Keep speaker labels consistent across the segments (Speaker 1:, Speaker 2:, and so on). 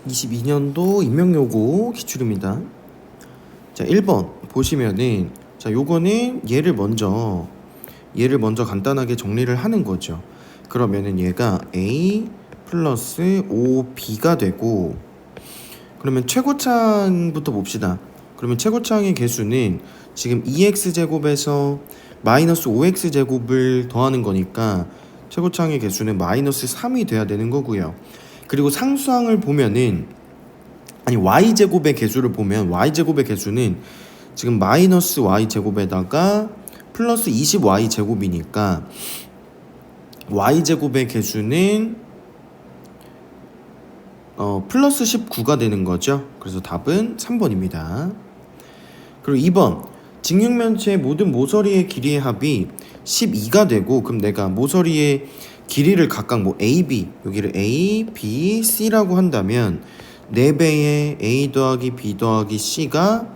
Speaker 1: 22년도 임명요구 기출입니다. 자, 1번 보시면은 자, 요거는 얘를 먼저 간단하게 정리를 하는 거죠. 그러면은 얘가 A 플러스 5B가 되고, 그러면 최고차항부터 봅시다. 그러면 최고차항의 개수는 지금 2x제곱에서 마이너스 5x제곱을 더하는 거니까 최고차항의 개수는 마이너스 3이 돼야 되는 거고요. 그리고 상수항을 보면은, 아니 y제곱의 개수를 보면 y제곱의 개수는 지금 마이너스 y제곱에다가 플러스 20y제곱이니까 y제곱의 개수는 플러스 19가 되는 거죠. 그래서 답은 3번입니다. 그리고 2번 직육면체의 모든 모서리의 길이의 합이 12가 되고, 그럼 내가 모서리의 길이를 각각 뭐 A, B, 여기를 A, B, C라고 한다면 4배의 A 더하기 B 더하기 C가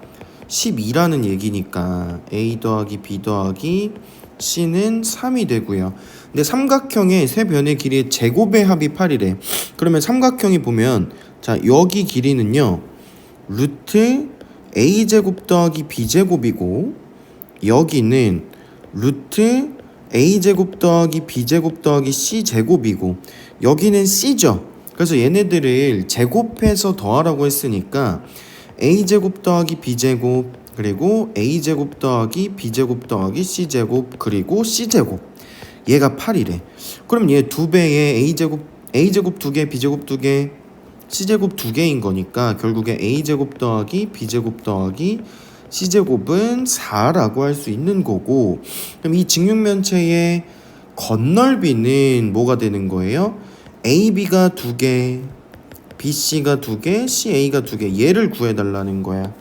Speaker 1: 12라는 얘기니까 A 더하기 B 더하기 C는 3이 되고요. 근데 삼각형의 세 변의 길이의 제곱의 합이 8이래. 그러면 삼각형이 보면 자, 여기 길이는요 루트 A제곱 더하기 B제곱이고, 여기는 루트 A제곱 더하기 B제곱 더하기 C제곱이고, 여기는 C죠. 그래서 얘네들을 제곱해서 더하라고 했으니까 A제곱 더하기 B제곱, 그리고 A제곱 더하기 B제곱 더하기 C제곱, 그리고 C제곱, 얘가 8이래. 그럼 얘 2배의 A제곱 2개, B제곱 2개, C제곱 2개인 거니까 결국에 A제곱 더하기 B제곱 더하기 C제곱은 4라고 할 수 있는 거고, 그럼 이 직육면체의 건널비는 뭐가 되는 거예요? AB가 2개, BC가 2개, CA가 2개, 얘를 구해달라는 거야.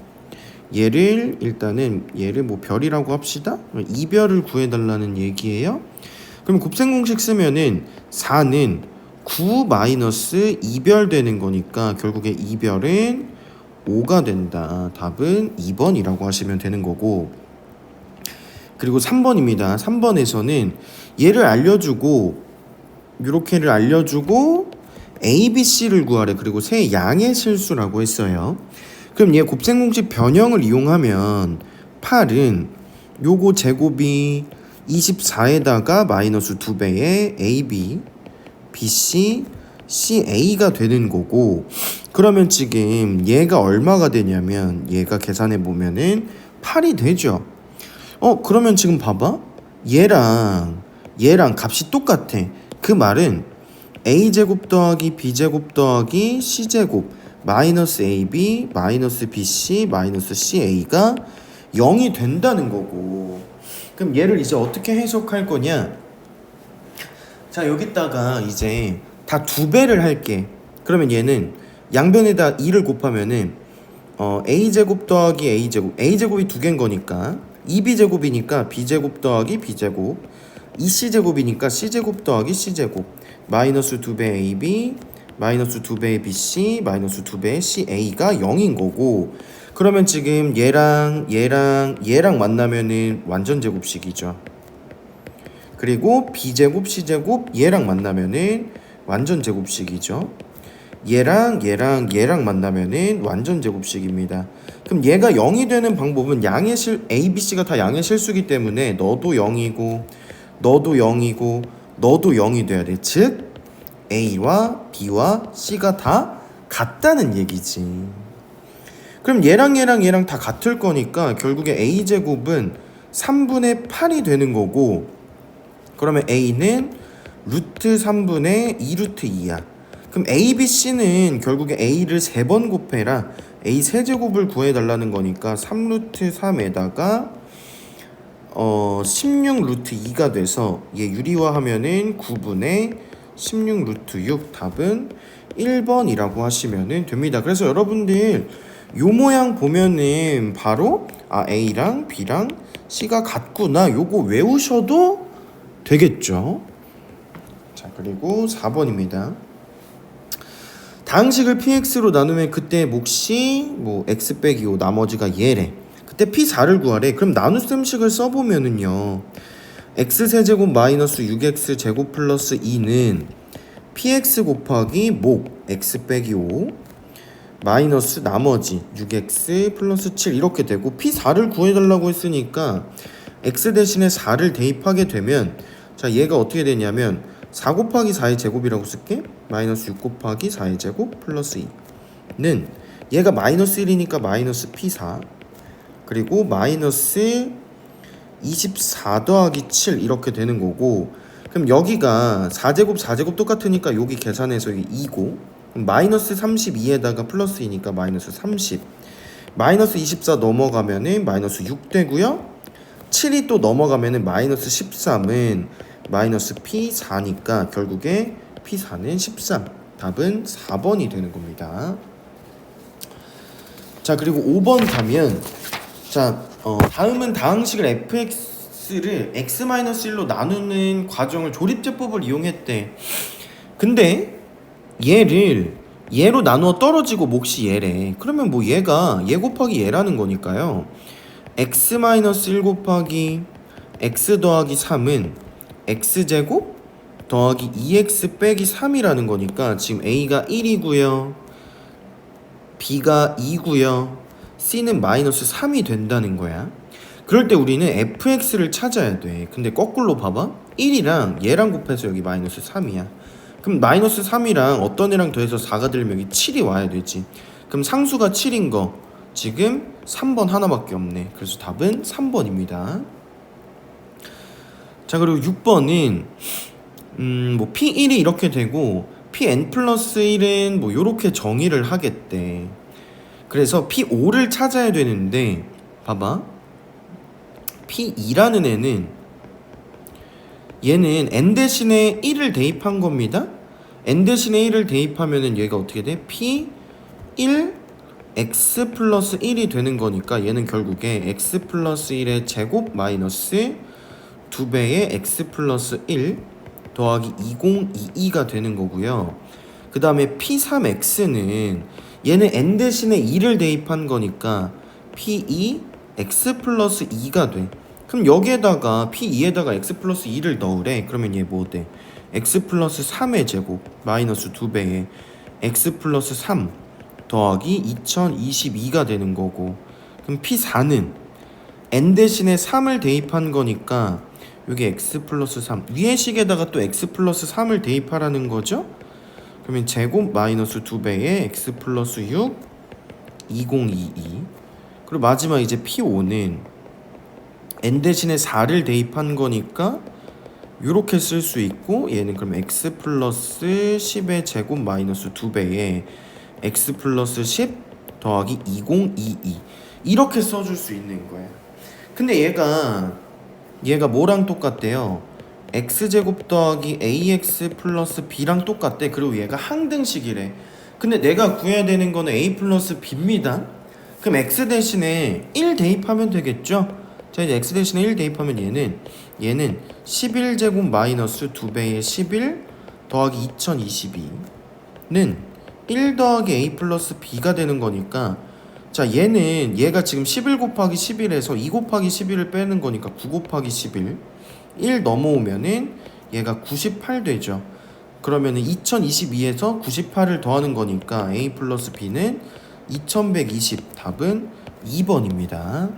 Speaker 1: 얘를 일단은 얘를 뭐 별이라고 합시다. 이별을 구해달라는 얘기예요. 그럼 곱셈공식 쓰면은 4는 9 마이너스 2별 되는 거니까 결국에 이별은 5가 된다. 답은 2번이라고 하시면 되는 거고, 그리고 3번입니다. 3번에서는 얘를 알려주고 이렇게를 알려주고 ABC를 구하래. 그리고 세 양의 실수라고 했어요. 그럼 얘 곱셈공식 변형을 이용하면 8은 요거 제곱이 24에다가 마이너스 2배의 AB, BC, CA가 되는 거고, 그러면 지금 얘가 얼마가 되냐면 얘가 계산해 보면은 8이 되죠. 그러면 지금 봐봐. 얘랑 값이 똑같아. 그 말은 A제곱 더하기 B제곱 더하기 C제곱 마이너스 AB 마이너스 BC 마이너스 CA가 0이 된다는 거고, 그럼 얘를 이제 어떻게 해석할 거냐? 자, 여기다가 이제 다 2배를 할게. 그러면 얘는 양변에다 2를 곱하면은 A제곱 더하기 A제곱이 2개인 거니까 2B제곱이니까 B제곱 더하기 B제곱, 2C제곱이니까 C제곱 더하기 C제곱, 마이너스 2배 AB, 마이너스 2배의 BC, 마이너스 2배의 CA가 0인 거고, 그러면 지금 얘랑 만나면은 완전 제곱식이죠. 그리고 B제곱, C제곱 얘랑 만나면은 완전 제곱식이죠. 얘랑 만나면은 완전 제곱식입니다. 그럼 얘가 0이 되는 방법은 A, B, C가 다 양의 실수기 때문에 너도 0이고 너도 0이고 너도 0이 돼야 돼. 즉 A와 B와 C가 다 같다는 얘기지. 그럼 얘랑 다 같을 거니까 결국에 A제곱은 3분의 8이 되는 거고, 그러면 A는 루트 3분의 2루트 2야. 그럼 A, B, C는 결국에 A를 3번 곱해라. A 세제곱을 구해달라는 거니까 3루트 3에다가 16 루트 2가 돼서 얘 유리화하면은 9분의 16 루트 6, 답은 1번이라고 하시면 됩니다. 그래서 여러분들 요 모양 보면은 바로 A랑 B랑 C가 같구나, 요거 외우셔도 되겠죠. 자, 그리고 4번입니다. 다항식을 px로 나누면 그때 몫이 뭐 x 빼기 5, 나머지가 얘래. 그때 p4를 구하래. 그럼 나눗셈식을 써보면은요, x세제곱 마이너스 6x 제곱 플러스 2는 px 곱하기 목 x 빼기 5, 마이너스 나머지 6x 플러스 7 이렇게 되고 P4를 구해달라고 했으니까 x 대신에 4를 대입하게 되면 자 얘가 어떻게 되냐면 4 곱하기 4의 제곱이라고 쓸게. 마이너스 6 곱하기 4의 제곱 플러스 2는 얘가 마이너스 1이니까 마이너스 P4 그리고 마이너스 24 더하기 7 이렇게 되는 거고, 그럼 여기가 4제곱 4제곱 똑같으니까 여기 계산해서 이게 2고 마이너스 32에다가 플러스 2니까 마이너스 30 마이너스 24 넘어가면은 마이너스 6 되고요. 7이 또 넘어가면은 마이너스 13은 마이너스 P4니까 결국에 P4는 13 답은 4번이 되는 겁니다. 자 그리고 5번 가면 자 다음은 다항식을 fx를 x-1로 나누는 과정을 조립제법을 이용했대. 근데 얘로 나누어 떨어지고 몫이 얘래. 그러면 뭐 얘가 얘 곱하기 얘라는 거니까요. x-1 곱하기 x 더하기 3은 x제곱 더하기 2x 빼기 3이라는 거니까 지금 a가 1이고요. b가 2고요. c는 마이너스 3이 된다는 거야. 그럴 때 우리는 fx를 찾아야 돼. 근데 거꾸로 봐봐. 1이랑 얘랑 곱해서 여기 마이너스 3이야. 그럼 마이너스 3이랑 어떤 애랑 더해서 4가 되려면 여기 7이 와야 되지. 그럼 상수가 7인 거 지금 3번 하나밖에 없네. 그래서 답은 3번입니다. 자 그리고 6번은 뭐 P1이 이렇게 되고 Pn 플러스 1은 뭐 요렇게 정의를 하겠대. 그래서 P5를 찾아야 되는데 봐봐. P2라는 애는 얘는 n 대신에 1을 대입한 겁니다. n 대신에 1을 대입하면은 얘가 어떻게 돼? P1 x 플러스 1이 되는 거니까 얘는 결국에 x 플러스 1의 제곱 마이너스 2배의 x 플러스 1 더하기 2022가 되는 거고요. 그 다음에 P3x는 얘는 n 대신에 2를 대입한 거니까 P2 x 플러스 2가 돼. 그럼 여기에다가 P2에다가 x 플러스 2를 넣으래. 그러면 얘 뭐 돼? x 플러스 3의 제곱 마이너스 2배의 x 플러스 3 더하기 2022가 되는 거고, 그럼 P4는 n 대신에 3을 대입한 거니까 여기 x 플러스 3 위의 식에다가 또 x 플러스 3을 대입하라는 거죠. 그러면 제곱 마이너스 2배의 x 플러스 6 2022 그리고 마지막 이제 P5는 n 대신에 4를 대입한 거니까 요렇게 쓸 수 있고, 얘는 그럼 x 플러스 10의 제곱 마이너스 2배의 x 플러스 10 더하기 2022 이렇게 써줄 수 있는 거예요. 근데 얘가 뭐랑 똑같대요? x제곱 더하기 ax 플러스 b랑 똑같대. 그리고 얘가 항등식이래. 근데 내가 구해야 되는 거는 a 플러스 b입니다. 그럼 x 대신에 1 대입하면 되겠죠? 자 이제 x 대신에 1 대입하면 얘는 11제곱 마이너스 2배의 11 더하기 2022는 1 더하기 a 플러스 b가 되는 거니까, 자 얘가 지금 11 곱하기 11에서 2 곱하기 11을 빼는 거니까 9 곱하기 11 1 넘어오면은 얘가 98 되죠. 그러면은 2022에서 98을 더하는 거니까 a 플러스 b는 2120 답은 2번입니다.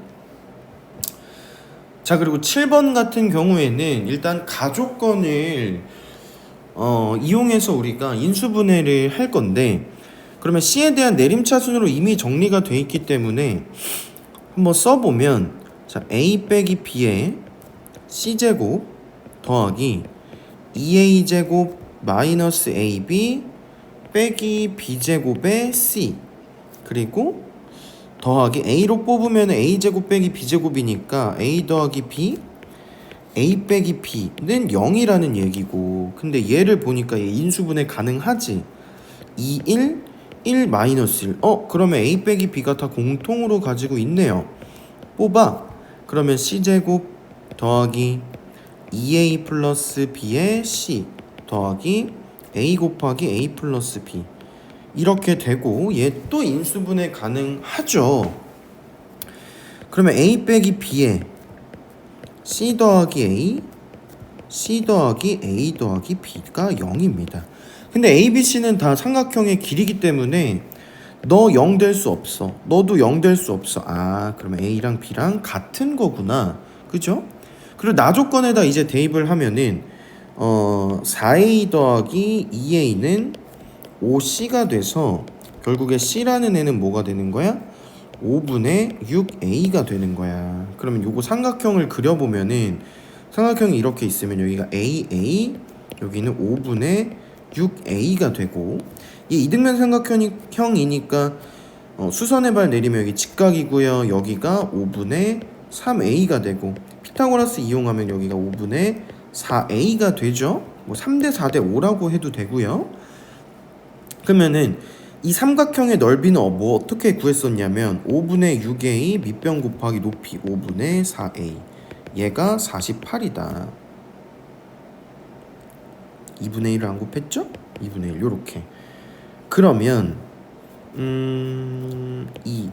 Speaker 1: 자 그리고 7번 같은 경우에는 일단 가족건을 이용해서 우리가 인수분해를 할 건데, 그러면 C에 대한 내림차순으로 이미 정리가 돼 있기 때문에 한번 써보면, 자 A 빼기 B의 C제곱 더하기 2A제곱 마이너스 AB 빼기 B제곱의 C 그리고 더하기 A로 뽑으면 A제곱 빼기 B제곱이니까 A 더하기 B A 빼기 B는 0이라는 얘기고, 근데 얘를 보니까 얘 인수분해 가능하지. 2, 1 마이너스 1 그러면 A 빼기 B가 다 공통으로 가지고 있네요. 뽑아. 그러면 C제곱 더하기 2A 플러스 B의 C 더하기 A 곱하기 A 플러스 B 이렇게 되고, 얘 또 인수분해 가능하죠. 그러면 A 빼기 B에 C 더하기 A C 더하기 A 더하기 B가 0입니다. 근데 A, B, C는 다 삼각형의 길이기 때문에 너 0 될 수 없어. 너도 0 될 수 없어. 아, 그러면 A랑 B랑 같은 거구나. 그죠? 그리고 나 조건에다 이제 대입을 하면은 4A 더하기 2A는 5C가 돼서 결국에 C라는 애는 뭐가 되는 거야? 5분의 6A가 되는 거야. 그러면 요거 삼각형을 그려보면은 삼각형이 이렇게 있으면 여기가 AA, 여기는 5분의 6A가 되고, 이 이등변 삼각형이니까 수선의 발 내리면 여기 직각이고요. 여기가 5분의 3A가 되고, 피타고라스 이용하면 여기가 5분의 4A가 되죠. 뭐 3대 4대 5라고 해도 되고요. 그러면은 이 삼각형의 넓이는 뭐 어떻게 구했었냐면 5분의 6A 밑변 곱하기 높이 5분의 4A, 얘가 48이다. 2분의 1을 안 곱했죠? 2분의 1 요렇게. 그러면 2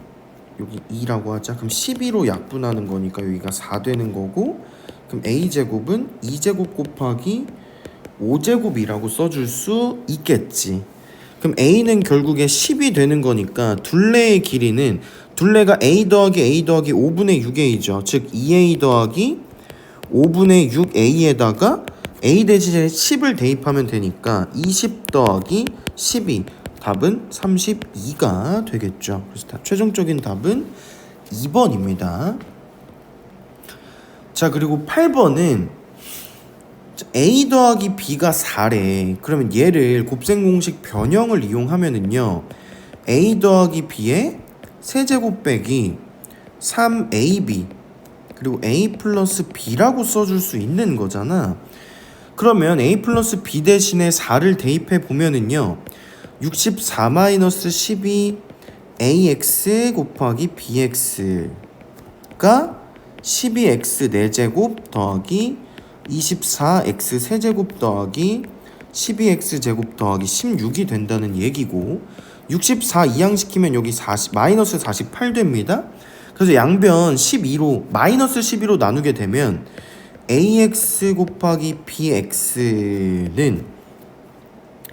Speaker 1: 여기 2라고 하자. 그럼 12로 약분하는 거니까 여기가 4 되는 거고, 그럼 A제곱은 2제곱 곱하기 5제곱이라고 써줄 수 있겠지. 그럼 A는 결국에 10이 되는 거니까 둘레의 길이는, 둘레가 A 더하기 A 더하기 5분의 6A죠. 즉 2A 더하기 5분의 6A에다가 A 대신에 10을 대입하면 되니까 20 더하기 12, 답은 32가 되겠죠. 그래서 최종적인 답은 2번입니다. 자, 그리고 8번은 A 더하기 B가 4래. 그러면 얘를 곱셈 공식 변형을 이용하면은요, A 더하기 B의 세제곱 빼기 3AB 그리고 A 플러스 B라고 써줄 수 있는 거잖아. 그러면 A 플러스 B 대신에 4를 대입해 보면은요, 64 마이너스 12 AX 곱하기 BX가 12X 4제곱 더하기 24X 세제곱 더하기 12X 제곱 더하기 16이 된다는 얘기고, 64 이항시키면 여기 40, 마이너스 48 됩니다. 그래서 양변 12로 마이너스 12로 나누게 되면 AX 곱하기 BX는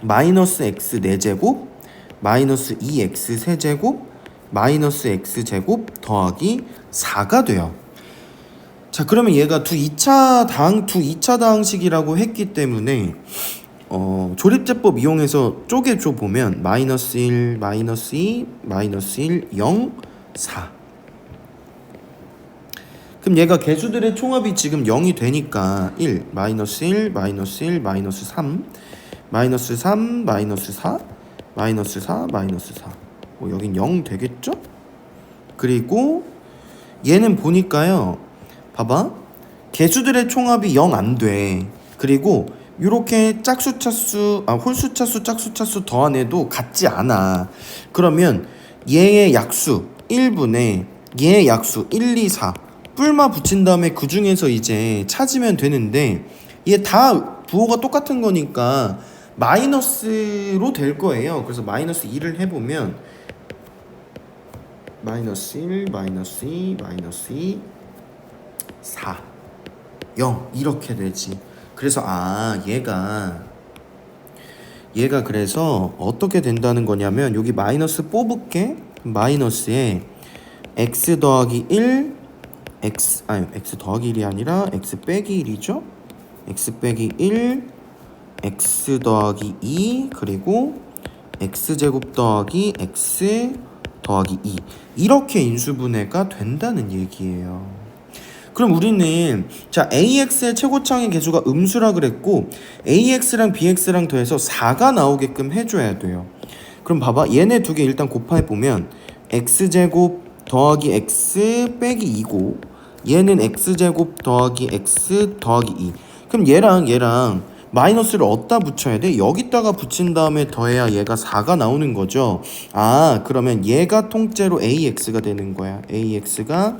Speaker 1: 마이너스 X 4제곱 마이너스 2X 세제곱 마이너스 X제곱 더하기 4가 돼요. 자, 그러면 얘가 두 2차 다항식이라고 했기 때문에 조립제법 이용해서 쪼개줘 보면 마이너스 1, 마이너스 2, 마이너스 1, 0, 4. 그럼 얘가 개수들의 총합이 지금 0이 되니까 1, 마이너스 1, 마이너스 1, 마이너스 3, 마이너스 3, 마이너스 4, 마이너스 4, 마이너스 4. 뭐 여긴 0 되겠죠? 그리고 얘는 보니까요, 봐봐, 개수들의 총합이 0 안 돼. 그리고 요렇게 짝수차수, 홀수차수, 짝수차수 더한해도 같지 않아. 그러면 얘의 약수 1분의 얘의 약수 1, 2, 4 뿔마 붙인 다음에 그 중에서 이제 찾으면 되는데, 얘 다 부호가 똑같은 거니까 마이너스로 될 거예요. 그래서 마이너스 2를 해보면 마이너스 1, 마이너스 2, 마이너스 2, 4, 0 이렇게 되지. 그래서 얘가 그래서 어떻게 된다는 거냐면, 여기 마이너스 뽑을게. 마이너스에 x 더하기 1 x 더하기 1이 아니라 x 빼기 1이죠. x 빼기 1 x 더하기 2 그리고 x제곱 더하기 x 더하기 2 이렇게 인수분해가 된다는 얘기예요. 그럼 우리는 자, AX의 최고창의 개수가 음수라 그랬고 AX랑 BX랑 더해서 4가 나오게끔 해줘야 돼요. 그럼 봐봐, 얘네 두 개 일단 곱해보면 x제곱 더하기 x 빼기 2고 얘는 x제곱 더하기 x 더하기 2. 그럼 얘랑 마이너스를 어디다 붙여야 돼? 여기다가 붙인 다음에 더해야 얘가 4가 나오는 거죠. 그러면 얘가 통째로 AX가 되는 거야. AX가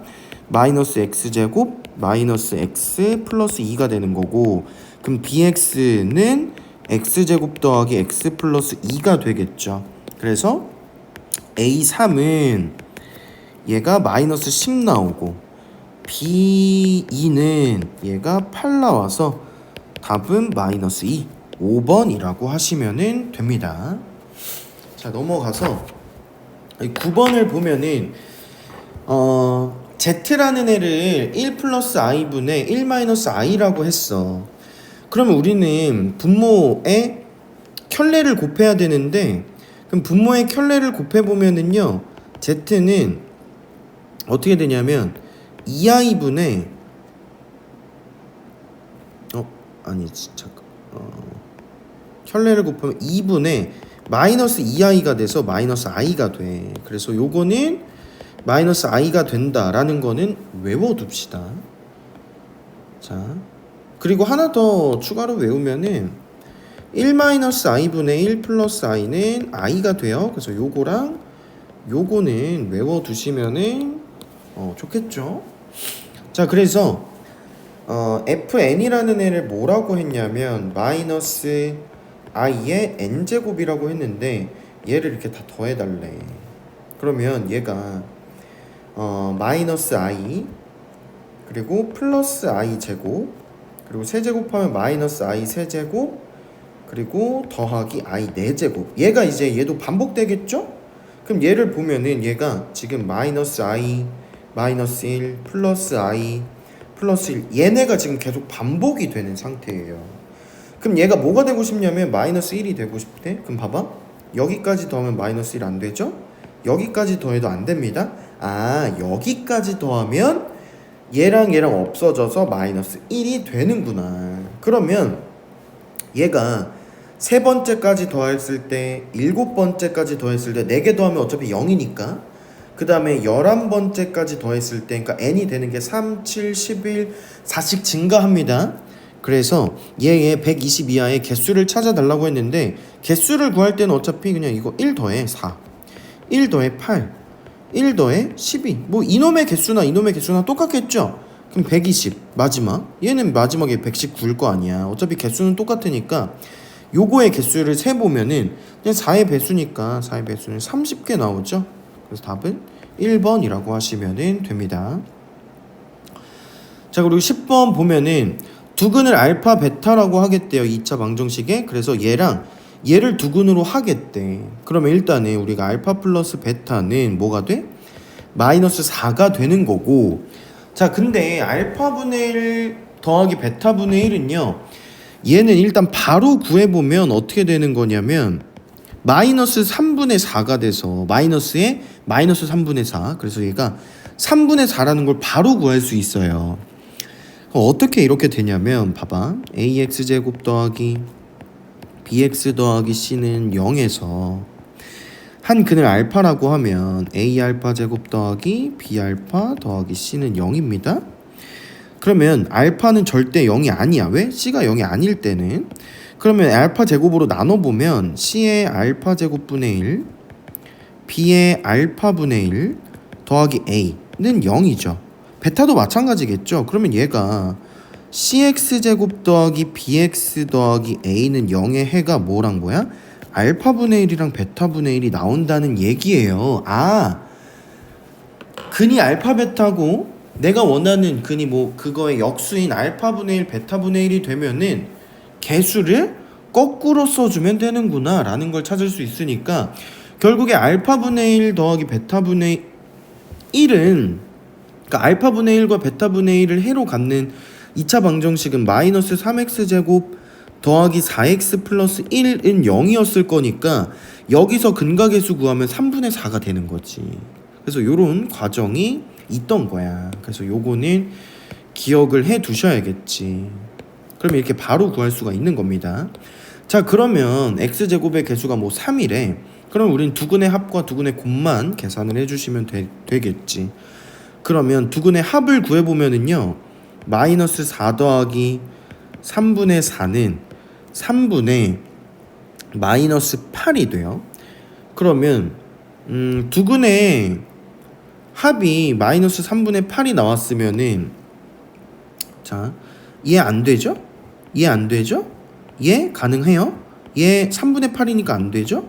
Speaker 1: 마이너스 x제곱 마이너스 x 플러스 2가 되는 거고, 그럼 bx는 x제곱 더하기 x 플러스 2가 되겠죠. 그래서 a3은 얘가 마이너스 10 나오고 b2는 얘가 8 나와서 답은 마이너스 2, 5번이라고 하시면 됩니다. 자, 넘어가서 9번을 보면은 z라는 애를 1 플러스 i분의 1 마이너스 i라고 했어. 그러면 우리는 분모의 켤레를 곱해야 되는데, 그럼 분모의 켤레를 곱해보면은요, z는 어떻게 되냐면 2i분의 켤레를 곱하면 2분의 마이너스 2i가 돼서 마이너스 i가 돼. 그래서 요거는 마이너스 i가 된다라는 거는 외워둡시다. 자, 그리고 하나 더 추가로 외우면은 1 마이너스 i분의 1 플러스 i는 i가 돼요. 그래서 요거랑 요거는 외워두시면은 좋겠죠. 자, 그래서 fn이라는 애를 뭐라고 했냐면 마이너스 i의 n제곱이라고 했는데 얘를 이렇게 다 더해달래. 그러면 얘가 마이너스 i 그리고 플러스 i 제곱 그리고 세제곱하면 마이너스 i 세제곱 그리고 더하기 i 4제곱. 얘가 이제 얘도 반복되겠죠? 그럼 얘를 보면은 얘가 지금 마이너스 i 마이너스 1 플러스 i 플러스 1 얘네가 지금 계속 반복이 되는 상태예요. 그럼 얘가 뭐가 되고 싶냐면 마이너스 1이 되고 싶대. 그럼 봐봐, 여기까지 더하면 마이너스 1 안 되죠? 여기까지 더해도 안 됩니다. 여기까지 더하면 얘랑 얘랑 없어져서 마이너스 1이 되는구나. 그러면 얘가 세 번째까지 더했을 때 7번째까지 더했을 때 4개 더하면 어차피 0이니까 그 다음에 11번째까지 더했을 때 그러니까 n이 되는 게 3, 7, 11, 4씩 증가합니다. 그래서 얘의 120 이하의 개수를 찾아달라고 했는데 개수를 구할 때는 어차피 그냥 이거 1 더해 4 1 더해 8 1 더해 12 뭐 이놈의 개수나 이놈의 개수나 똑같겠죠? 그럼 120 마지막 얘는 마지막에 119일 거 아니야. 어차피 개수는 똑같으니까 요거의 개수를 세보면은 그냥 4의 배수니까 4의 배수는 30개 나오죠. 그래서 답은 1번이라고 하시면 됩니다. 자, 그리고 10번 보면은 두근을 알파 베타라고 하겠대요. 2차 방정식에. 그래서 얘를 두근으로 하겠대. 그러면 일단은 우리가 알파 플러스 베타는 뭐가 돼? 마이너스 4가 되는 거고. 자, 근데 알파분의 1 더하기 베타분의 1은요 얘는 일단 바로 구해보면 어떻게 되는 거냐면 마이너스 3분의 4가 돼서 마이너스에 마이너스 3분의 4. 그래서 얘가 3분의 4라는 걸 바로 구할 수 있어요. 어떻게 이렇게 되냐면 봐봐, ax제곱 더하기 bx 더하기 c는 0에서 한 근을 알파라고 하면 a알파 제곱 더하기 b알파 더하기 c는 0입니다. 그러면 알파는 절대 0이 아니야. 왜? c가 0이 아닐 때는. 그러면 알파 제곱으로 나눠보면 c의 알파 제곱분의 1 b의 알파분의 1 더하기 a는 0이죠. 베타도 마찬가지겠죠. 그러면 얘가 cx제곱 더하기 bx 더하기 a는 0의 해가 뭐랑 뭐야? 알파분의 1이랑 베타분의 1이 나온다는 얘기예요. 근이 알파 베타고 내가 원하는 근이 뭐 그거의 역수인 알파분의 1 베타분의 1이 되면은 개수를 거꾸로 써주면 되는구나 라는 걸 찾을 수 있으니까 결국에 알파분의 1 더하기 베타분의 1은 그러니까 알파분의 1과 베타분의 1을 해로 갖는 2차 방정식은 마이너스 3x제곱 더하기 4x 플러스 1은 0이었을 거니까 여기서 근각계수 구하면 3분의 4가 되는 거지. 그래서 요런 과정이 있던 거야. 그래서 요거는 기억을 해 두셔야겠지. 그러면 이렇게 바로 구할 수가 있는 겁니다. 자, 그러면 x제곱의 개수가 뭐 3이래. 그럼 우린 두근의 합과 두근의 곱만 계산을 해주시면 되겠지. 그러면 두근의 합을 구해보면은요 마이너스 4 더하기 3분의 4는 3분의 마이너스 8이 돼요. 그러면 두근의 합이 마이너스 3분의 8이 나왔으면은 자, 얘 안 되죠? 얘 안 되죠? 얘 가능해요? 얘 3분의 8이니까 안 되죠?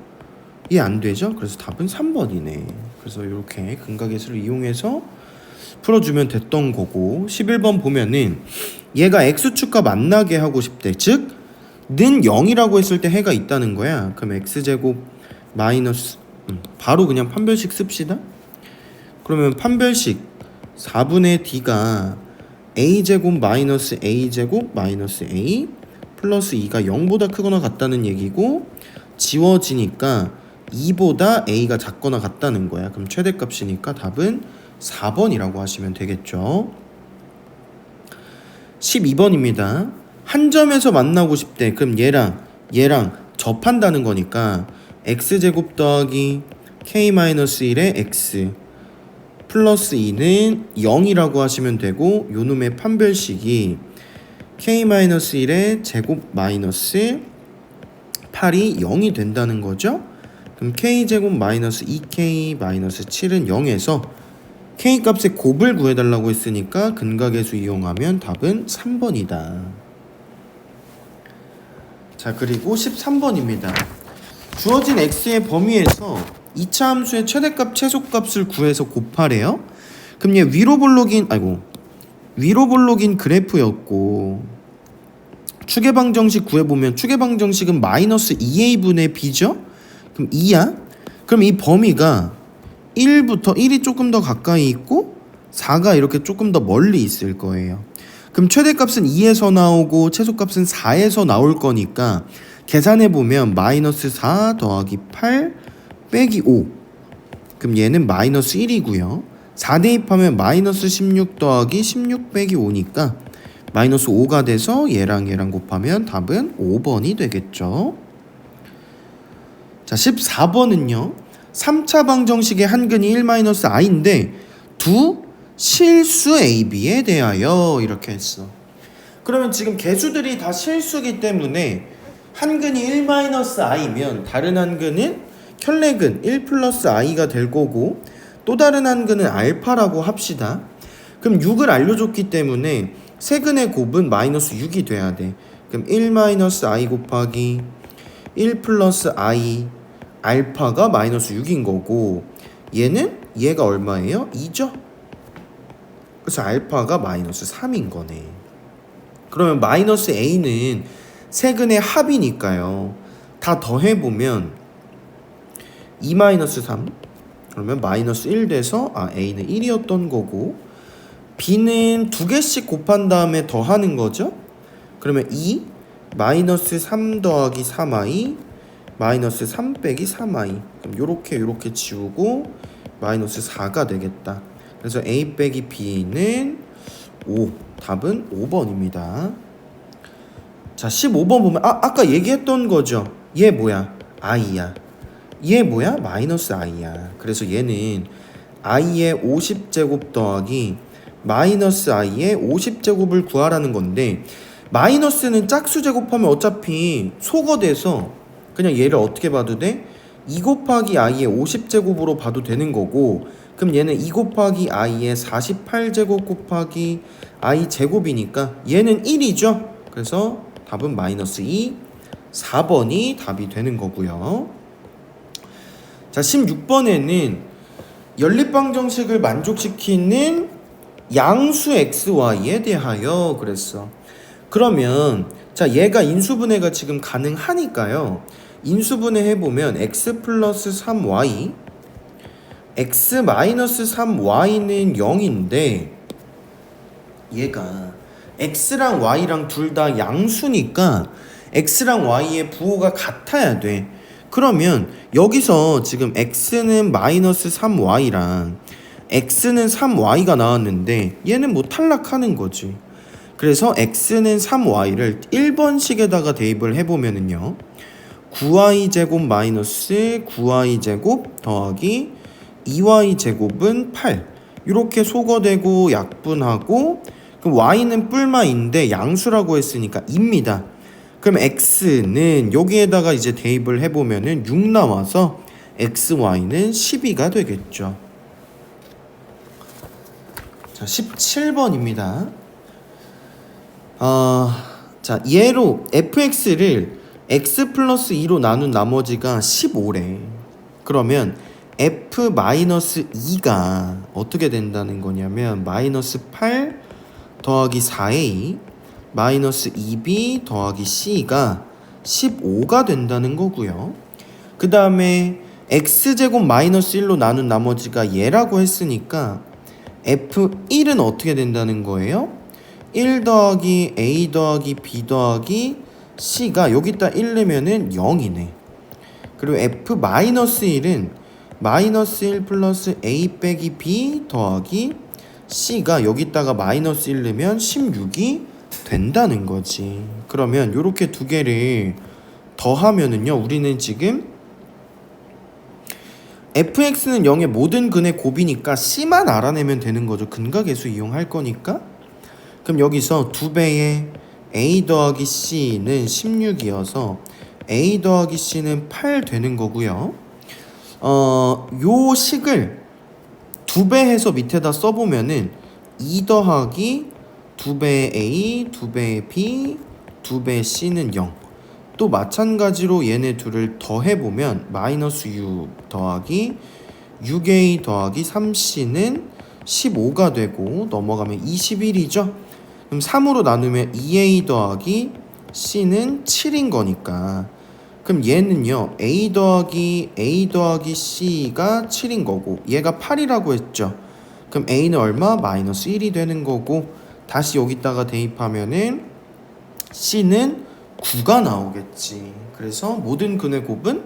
Speaker 1: 얘 안 되죠? 그래서 답은 3번이네. 그래서 이렇게 근각계수를 이용해서 풀어주면 됐던 거고 11번 보면은 얘가 x축과 만나게 하고 싶대. 즉 는 0이라고 했을 때 해가 있다는 거야. 그럼 x제곱 마이너스 바로 그냥 판별식 씁시다. 그러면 판별식 4분의 d가 a제곱 마이너스 a제곱 마이너스 a 플러스 2가 0보다 크거나 같다는 얘기고, 지워지니까 2보다 a가 작거나 같다는 거야. 그럼 최대값이니까 답은 4번이라고 하시면 되겠죠. 12번입니다. 한 점에서 만나고 싶대. 그럼 얘랑 접한다는 거니까 x제곱 더하기 k-1의 x 플러스 2는 0이라고 하시면 되고, 요놈의 판별식이 k-1의 제곱 마이너스 8이 0이 된다는 거죠. 그럼 k제곱 마이너스 2k 마이너스 7은 0에서 k 값의 곱을 구해달라고 했으니까 근각계수 이용하면 답은 3번이다. 자, 그리고 13번입니다. 주어진 x의 범위에서 2차 함수의 최대값 최소값을 구해서 곱하래요. 그럼 얘 위로 볼록인 그래프였고, 추계방정식 구해보면 추계방정식은 마이너스 2a분의 b죠? 그럼 2야? 그럼 이 범위가 1부터 1이 조금 더 가까이 있고 4가 이렇게 조금 더 멀리 있을 거예요. 그럼 최대값은 2에서 나오고 최소값은 4에서 나올 거니까 계산해보면 마이너스 4 더하기 8 빼기 5, 그럼 얘는 마이너스 1이고요 4 대입하면 마이너스 16 더하기 16 빼기 5니까 마이너스 5가 돼서 얘랑 곱하면 답은 5번이 되겠죠. 자, 14번은요 3차 방정식의 한근이 1-i인데 두 실수 AB에 대하여 이렇게 했어. 그러면 지금 개수들이 다 실수기 때문에 한근이 1-i면 다른 한근은 켤레근 1 플러스 i가 될 거고, 또 다른 한근은 알파라고 합시다. 그럼 6을 알려줬기 때문에 세근의 곱은 마이너스 6이 돼야 돼. 그럼 1-i 곱하기 1 플러스 i 알파가 마이너스 6인 거고, 얘가 얼마예요? 2죠? 그래서 알파가 마이너스 3인 거네. 그러면 마이너스 a는 세근의 합이니까요. 다 더해보면 2-3, 그러면 마이너스 1 돼서 a는 1이었던 거고, b는 두 개씩 곱한 다음에 더하는 거죠. 그러면 2 마이너스 3 더하기 3i 마이너스 3 빼기 3i, 그럼 요렇게 지우고 마이너스 4가 되겠다. 그래서 a 빼기 b는 5, 답은 5번입니다. 자, 15번 보면 아까 얘기했던 거죠. 얘 뭐야? i야. 얘 뭐야? 마이너스 i야. 그래서 얘는 i의 50제곱 더하기 마이너스 i의 50제곱을 구하라는 건데, 마이너스는 짝수 제곱하면 어차피 소거돼서 그냥 얘를 어떻게 봐도 돼? 2 곱하기 i의 50제곱으로 봐도 되는 거고, 그럼 얘는 2 곱하기 i의 48제곱 곱하기 i 제곱이니까 얘는 1이죠. 그래서 답은 마이너스 2, 4번이 답이 되는 거고요. 자, 16번에는 연립방정식을 만족시키는 양수 xy에 대하여 그랬어. 그러면 자, 얘가 인수분해가 지금 가능하니까요. 인수분해 해보면 x 플러스 3y x 마이너스 3y는 0인데, 얘가 x랑 y랑 둘 다 양수니까 x랑 y의 부호가 같아야 돼. 그러면 여기서 지금 x는 마이너스 3y랑 x는 3y가 나왔는데 얘는 뭐 탈락하는 거지. 그래서 x는 3y를 1번식에다가 대입을 해보면은요 9y제곱 마이너스 9y제곱 더하기 2y제곱은 8, 이렇게 소거되고 약분하고, 그럼 y는 뿔마인데 양수라고 했으니까 2입니다. 그럼 x는 여기에다가 이제 대입을 해보면은 6 나와서 xy는 12가 되겠죠. 자, 17번입니다. 자, 얘로 fx를 x 플러스 2로 나눈 나머지가 15래. 그러면 f-2가 어떻게 된다는 거냐면 마이너스 8 더하기 4a 마이너스 2b 더하기 c가 15가 된다는 거고요. 그 다음에 x제곱 마이너스 1로 나눈 나머지가 얘라고 했으니까 f1은 어떻게 된다는 거예요? 1 더하기 a 더하기 b 더하기 c가 여기다 1 넣으면은 0이네. 그리고 f-1은 마이너스 1 플러스 a 빼기 b 더하기 c가 여기다가 마이너스 1 넣으면 16이 된다는 거지. 그러면 요렇게 두 개를 더하면은요, 우리는 지금 fx는 0의 모든 근의 곱이니까 c만 알아내면 되는 거죠. 근각계수 이용할 거니까. 그럼 여기서 2배의 a 더하기 c는 16이어서 a 더하기 c는 8 되는 거고요. 요 식을 2배 해서 밑에다 써보면은 2 더하기 2배의 a, 2배의 b, 2배의 c는 0. 또 마찬가지로 얘네 둘을 더해보면 마이너스 6 더하기 6a 더하기 3c는 15가 되고 넘어가면 21이죠. 그럼 3으로 나누면 2a 더하기 c는 7인 거니까, 그럼 얘는요 a 더하기 c가 7인 거고 얘가 8이라고 했죠. 그럼 a는 얼마? 마이너스 1이 되는 거고, 다시 여기다가 대입하면은 c는 9가 나오겠지. 그래서 모든 근의 곱은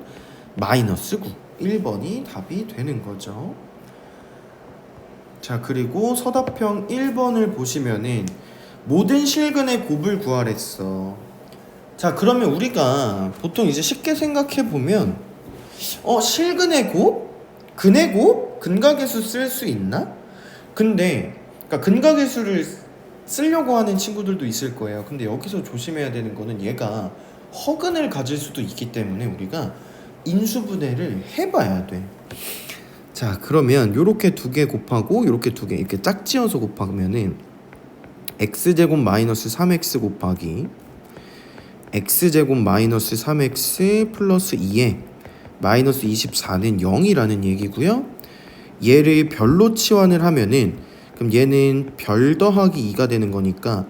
Speaker 1: 마이너스 9. 1번이 답이 되는 거죠. 자, 그리고 서답형 1번을 보시면은 모든 실근의 곱을 구하랬어. 자, 그러면 우리가 보통 이제 쉽게 생각해 보면 실근의 곱? 근의 곱? 근각계수 쓸 수 있나? 근데 그러니까 근각계수를 쓰려고 하는 친구들도 있을 거예요. 근데 여기서 조심해야 되는 거는 얘가 허근을 가질 수도 있기 때문에 우리가 인수분해를 해봐야 돼. 자, 그러면 요렇게 두 개 곱하고 요렇게 두 개 이렇게 짝지어서 곱하면은 x제곱 마이너스 3x 곱하기 x제곱 마이너스 3x 플러스 2에 마이너스 24는 0이라는 얘기고요. 얘를 별로 치환을 하면은 그럼 얘는 별 더하기 2가 되는 거니까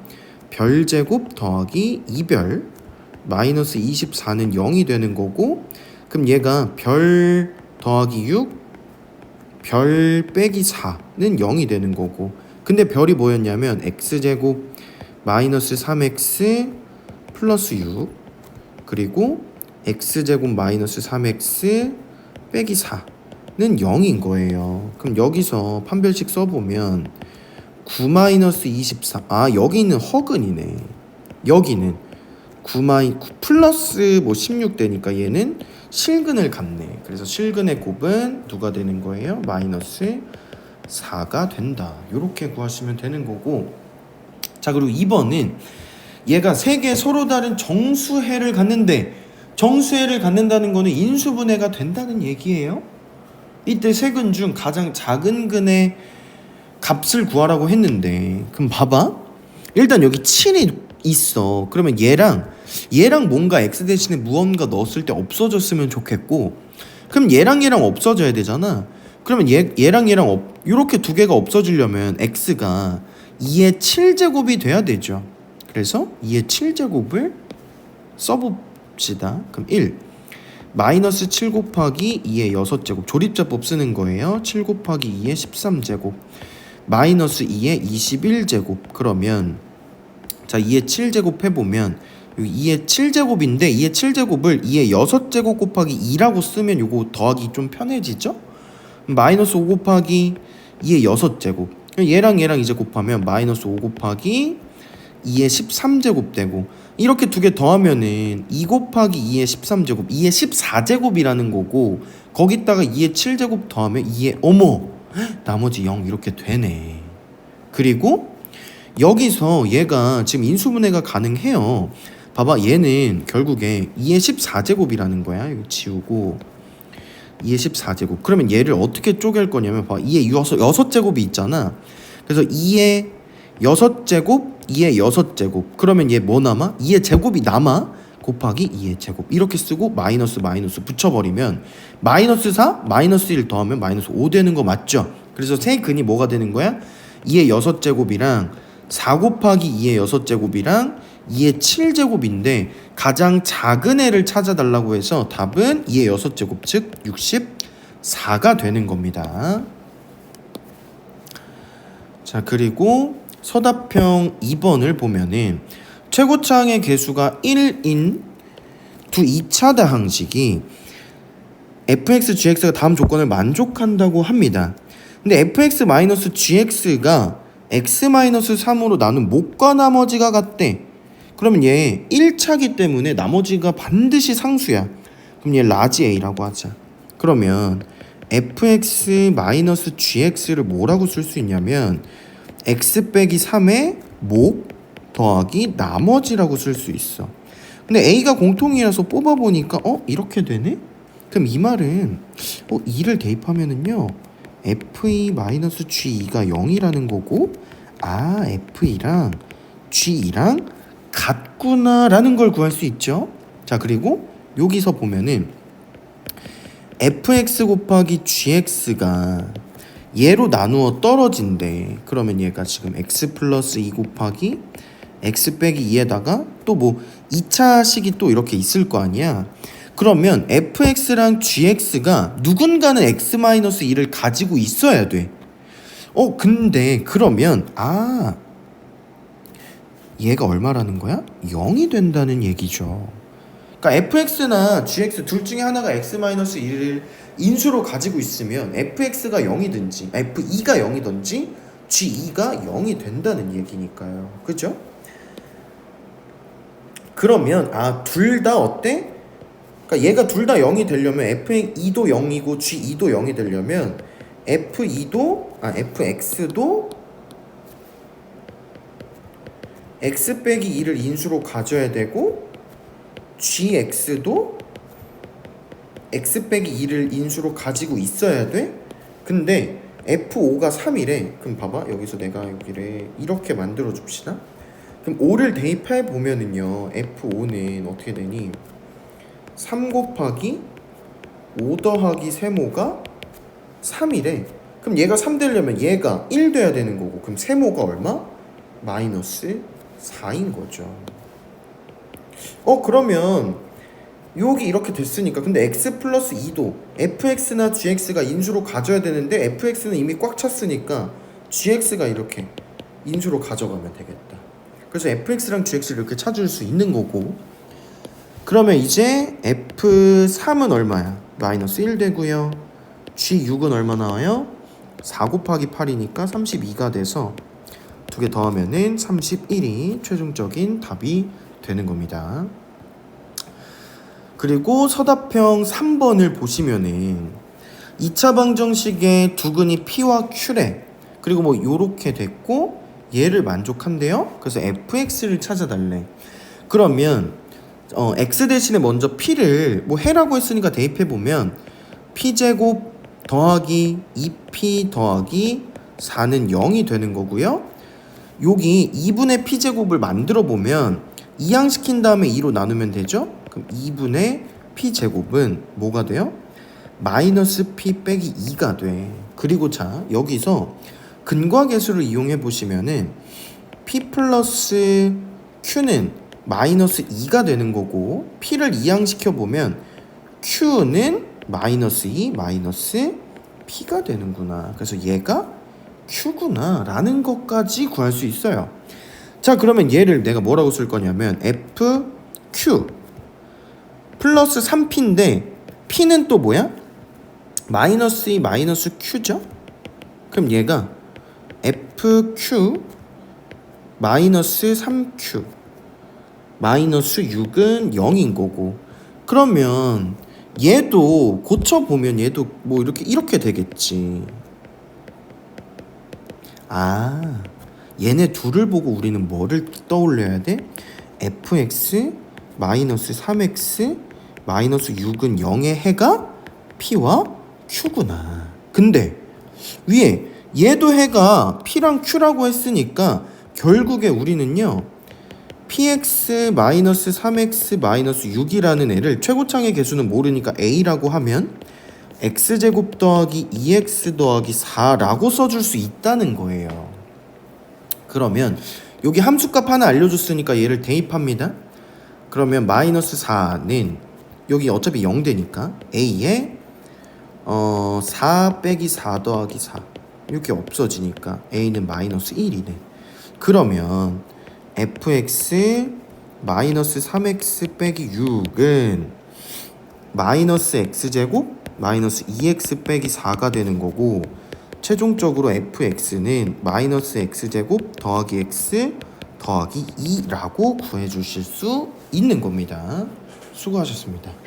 Speaker 1: 별제곱 더하기 2별 마이너스 24는 0이 되는 거고, 그럼 얘가 별 더하기 6 별 빼기 4는 0이 되는 거고, 근데 별이 뭐였냐면 x제곱 마이너스 3x 플러스 6 그리고 x제곱 마이너스 3x 빼기 4는 0인 거예요. 그럼 여기서 판별식 써보면 9 마이너스 24, 여기 있는 허근이네. 여기는 9 플러스 16 되니까 얘는 실근을 갖네. 그래서 실근의 곱은 누가 되는 거예요? 마이너스 4가 된다. 요렇게 구하시면 되는 거고. 자, 그리고 2번은 얘가 세 개 서로 다른 정수해를 갖는데, 정수해를 갖는다는 거는 인수분해가 된다는 얘기예요. 이때 세 근 중 가장 작은 근의 값을 구하라고 했는데, 그럼 봐봐. 일단 여기 7이 있어. 그러면 얘랑 뭔가 x 대신에 무언가 넣었을 때 없어졌으면 좋겠고, 그럼 얘랑 없어져야 되잖아. 그러면 얘랑 이렇게 두 개가 없어지려면 x가 2의 7제곱이 돼야 되죠. 그래서 2의 7제곱을 써봅시다. 그럼 1 마이너스 7 곱하기 2의 6제곱 조립제법 쓰는 거예요. 7 곱하기 2의 13제곱 마이너스 2의 21제곱. 그러면 자, 2의 7제곱 해보면 2의 7제곱인데 2의 7제곱을 2의 6제곱 곱하기 2라고 쓰면 요거 더하기 좀 편해지죠? 마이너스 5 곱하기 2의 6제곱, 얘랑 이제 곱하면 마이너스 5 곱하기 2의 13제곱 되고, 이렇게 두 개 더하면은 2 곱하기 2의 13제곱 2의 14제곱이라는 거고, 거기다가 2의 7제곱 더하면 2의 나머지 0 이렇게 되네. 그리고 여기서 얘가 지금 인수분해가 가능해요. 봐봐, 얘는 결국에 2의 14제곱이라는 거야. 이거 지우고 2의 14제곱. 그러면 얘를 어떻게 쪼갤 거냐면 봐봐, 2의 6제곱이 있잖아. 그래서 2의 6제곱 2의 6제곱 그러면 얘 뭐 남아? 2의 제곱이 남아. 곱하기 2의 제곱 이렇게 쓰고 마이너스 붙여버리면 마이너스 4 마이너스 1 더하면 마이너스 5 되는 거 맞죠? 그래서 세 근이 뭐가 되는 거야? 2의 6제곱이랑 4 곱하기 2의 6제곱이랑 2의 7제곱인데 가장 작은 애를 찾아달라고 해서 답은 2의 6제곱 즉 64 4가 되는 겁니다. 자, 그리고 서답형 2번을 보면은 최고차항의 개수가 1인 두 2차 다항식이 fx, gx가 다음 조건을 만족한다고 합니다. 근데 fx-gx가 x-3으로 나눈 목과 나머지가 같대. 그러면 얘 1차기 때문에 나머지가 반드시 상수야. 그럼 얘 라지 a라고 하자. 그러면 fx-gx를 뭐라고 쓸 수 있냐면 x 빼기 3의 목 더하기 나머지라고 쓸 수 있어. 근데 a가 공통이라서 뽑아보니까 이렇게 되네? 그럼 이 말은 2를 대입하면은요 f2-g2가 0이라는 거고 f2랑 g2랑 같구나 라는 걸 구할 수 있죠. 자, 그리고 여기서 보면은 fx 곱하기 gx가 얘로 나누어 떨어진대. 그러면 얘가 지금 x 플러스 2 곱하기 x 빼기 2에다가 또 뭐 2차식이 또 이렇게 있을 거 아니야. 그러면 fx랑 gx가 누군가는 x-2를 가지고 있어야 돼. 근데 그러면 얘가 얼마라는 거야? 0이 된다는 얘기죠. 그러니까 fx나 gx 둘 중에 하나가 x-1을 인수로 가지고 있으면 fx가 0이든지 f2가 0이든지 g2가 0이 된다는 얘기니까요. 그죠? 그러면 둘 다 어때? 그러니까 얘가 둘 다 0이 되려면 f2도 0이고 g2도 0이 되려면 fx도 x 빼기 2를 인수로 가져야 되고 gx도 x 빼기 2를 인수로 가지고 있어야 돼. 근데 f5가 3이래. 그럼 봐봐, 여기서 내가 여기를 이렇게 만들어 줍시다. 그럼 5를 대입해 보면은요 f5는 어떻게 되니? 3 곱하기 5 더하기 세모가 3이래. 그럼 얘가 3 되려면 얘가 1 돼야 되는 거고, 그럼 세모가 얼마? 마이너스 4인 거죠. 그러면 여기 이렇게 됐으니까, 근데 x 플러스 2도 fx나 gx가 인수로 가져야 되는데 fx는 이미 꽉 찼으니까 gx가 이렇게 인수로 가져가면 되겠다. 그래서 fx랑 gx를 이렇게 찾을 수 있는 거고, 그러면 이제 f3은 얼마야? 마이너스 1 되고요. g6은 얼마 나와요? 4 곱하기 8이니까 32가 돼서 두 개 더하면은 31이 최종적인 답이 되는 겁니다. 그리고 서답형 3번을 보시면은 2차 방정식의 두근이 p와 q래. 그리고 뭐 요렇게 됐고 얘를 만족한대요. 그래서 fx를 찾아달래. 그러면 x 대신에 먼저 p를 뭐 해라고 했으니까 대입해보면 p제곱 더하기 2p 더하기 4는 0이 되는 거고요. 여기 2분의 p제곱을 만들어보면 이항시킨 다음에 2로 나누면 되죠. 그럼 2분의 p제곱은 뭐가 돼요? 마이너스 p 빼기 2가 돼. 그리고 자, 여기서 근과계수를 이용해 보시면은 p 플러스 q는 마이너스 2가 되는 거고, p를 이항시켜 보면 q는 마이너스 2 마이너스 p가 되는구나. 그래서 얘가 q구나 라는 것까지 구할 수 있어요. 자, 그러면 얘를 내가 뭐라고 쓸 거냐면 fq 플러스 3p인데 p는 또 뭐야? 마이너스 2 마이너스 q죠? 그럼 얘가 fq 마이너스 3q 마이너스 6은 0인 거고, 그러면 얘도 고쳐보면 얘도 뭐 이렇게 되겠지. 얘네 둘을 보고 우리는 뭐를 떠올려야 돼? fx 마이너스 3x 마이너스 6은 0의 해가 p와 q구나. 근데 위에 얘도 해가 p랑 q라고 했으니까 결국에 우리는요 px 마이너스 3x 마이너스 6이라는 애를 최고창의 개수는 모르니까 a라고 하면 x제곱 더하기 2x 더하기 4라고 써줄 수 있다는 거예요. 그러면 여기 함수값 하나 알려줬으니까 얘를 대입합니다. 그러면 마이너스 4는 여기 어차피 0 되니까 a에 4 빼기 4 더하기 4 이렇게 없어지니까 a는 마이너스 1이네. 그러면 fx 마이너스 3x 빼기 6은 마이너스 x제곱 마이너스 2x 빼기 4가 되는 거고, 최종적으로 fx는 마이너스 x제곱 더하기 x 더하기 2라고 구해주실 수 있는 겁니다. 수고하셨습니다.